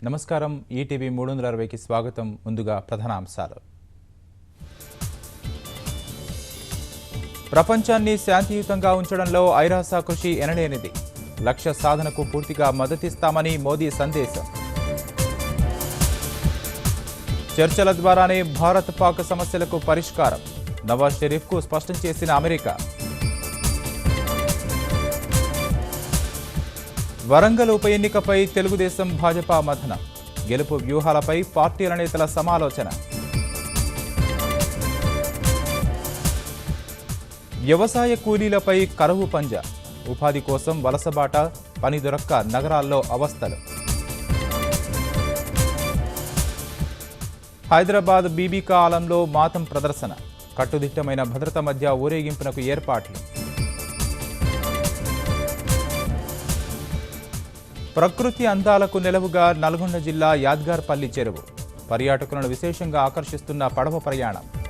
నమస్కారం. ఈటీవీ 360కి స్వాగతం. ముందుగా ప్రధాన అంశాలు. ప్రపంచాన్ని శాంతియుతంగా ఉంచడంలో ఐరాస కృషి ఎనలేనిది. లక్ష్య సాధనకు పూర్తిగా మద్దతిస్తామని మోదీ సందేశం. చర్చల ద్వారానే భారత్ పాక్ సమస్యలకు పరిష్కారం. నవాజ్ షరీఫ్కు స్పష్టం చేసిన అమెరికా. వరంగల్ ఉప ఎన్నికపై తెలుగుదేశం భాజపా మథనం. గెలుపు వ్యూహాలపై పార్టీల నేతల సమాలోచన. వ్యవసాయ కూలీలపై కరువు పంజా. ఉపాధి కోసం వలసబాట, పని దొరక్క నగరాల్లో అవస్థలు. హైదరాబాద్ బీబీకా ఆలంలో మాతం ప్రదర్శన. కట్టుదిట్టమైన భద్రత మధ్య ఊరేగింపునకు ఏర్పాట్లు. ప్రకృతి అందాలకు నెలవుగా నల్గొండ జిల్లా యాద్గార్పల్లి చెరువు. పర్యాటకులను విశేషంగా ఆకర్షిస్తున్న పడవ ప్రయాణం.